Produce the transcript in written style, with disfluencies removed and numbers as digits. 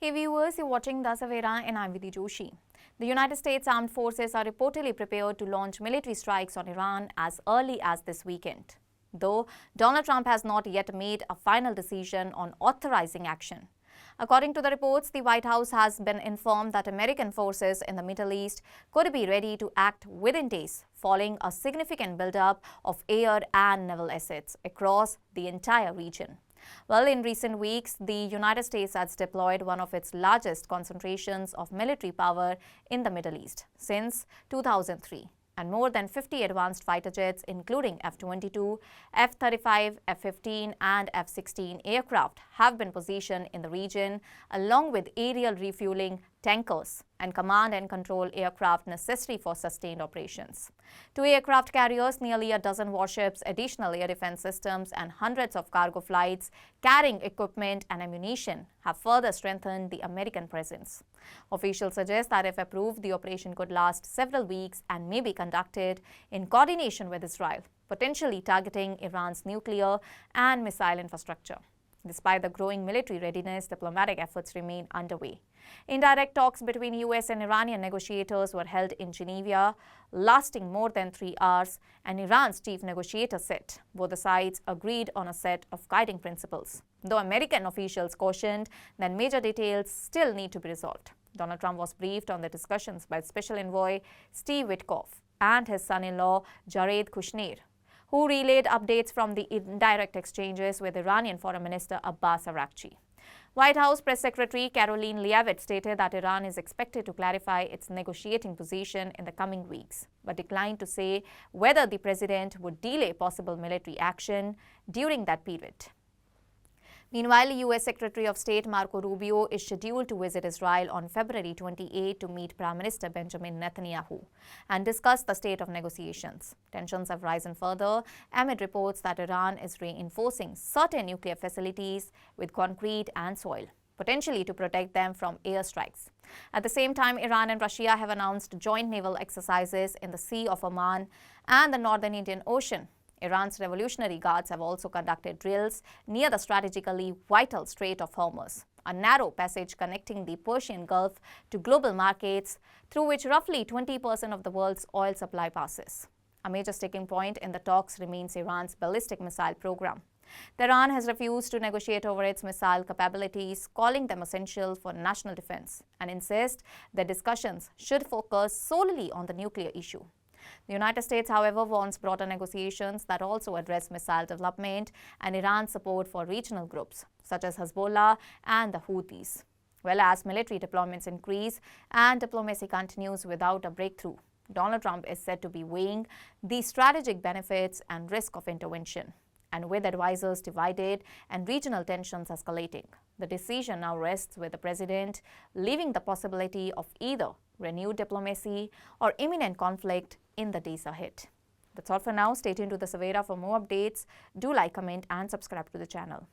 Hey viewers, you're watching the Savera and I'm Vidhi Joshi. The United States Armed Forces are reportedly prepared to launch military strikes on Iran as early as this weekend, though Donald Trump has not yet made a final decision on authorizing action. According to the reports, the White House has been informed that American forces in the Middle East could be ready to act within days, following a significant buildup of air and naval assets across the entire region. Well, in recent weeks, the United States has deployed one of its largest concentrations of military power in the Middle East since 2003. And more than 50 advanced fighter jets, including F-22, F-35, F-15 and F-16 aircraft have been positioned in the region, along with aerial refueling tankers and command and control aircraft necessary for sustained operations. 2 aircraft carriers, nearly a dozen warships, additional air defense systems and hundreds of cargo flights carrying equipment and ammunition have further strengthened the American presence. Officials suggest that if approved, the operation could last several weeks and may be conducted in coordination with Israel, potentially targeting Iran's nuclear and missile infrastructure. Despite the growing military readiness, diplomatic efforts remain underway. Indirect talks between US and Iranian negotiators were held in Geneva, lasting more than 3 hours, and Iran's chief negotiator said both the sides agreed on a set of guiding principles, though American officials cautioned that major details still need to be resolved. Donald Trump was briefed on the discussions by Special Envoy Steve Witkoff and his son-in-law Jared Kushner, who relayed updates from the indirect exchanges with Iranian Foreign Minister Abbas Araghchi. White House Press Secretary Caroline Leavitt stated that Iran is expected to clarify its negotiating position in the coming weeks, but declined to say whether the president would delay possible military action during that period. Meanwhile, U.S. Secretary of State Marco Rubio is scheduled to visit Israel on February 28 to meet Prime Minister Benjamin Netanyahu and discuss the state of negotiations. Tensions have risen further amid reports that Iran is reinforcing certain nuclear facilities with concrete and soil, potentially to protect them from airstrikes. At the same time, Iran and Russia have announced joint naval exercises in the Sea of Oman and the northern Indian Ocean. Iran's Revolutionary Guards have also conducted drills near the strategically vital Strait of Hormuz, a narrow passage connecting the Persian Gulf to global markets through which roughly 20% of the world's oil supply passes. A major sticking point in the talks remains Iran's ballistic missile program. Tehran has refused to negotiate over its missile capabilities, calling them essential for national defense, and insists that discussions should focus solely on the nuclear issue. The United States, however, wants broader negotiations that also address missile development and Iran's support for regional groups, such as Hezbollah and the Houthis. Well, as military deployments increase and diplomacy continues without a breakthrough, Donald Trump is said to be weighing the strategic benefits and risk of intervention. And with advisors divided and regional tensions escalating, the decision now rests with the president, leaving the possibility of either renewed diplomacy or imminent conflict in the days ahead. That's all for now. Stay tuned to the Savera for more updates. Do like, comment and subscribe to the channel.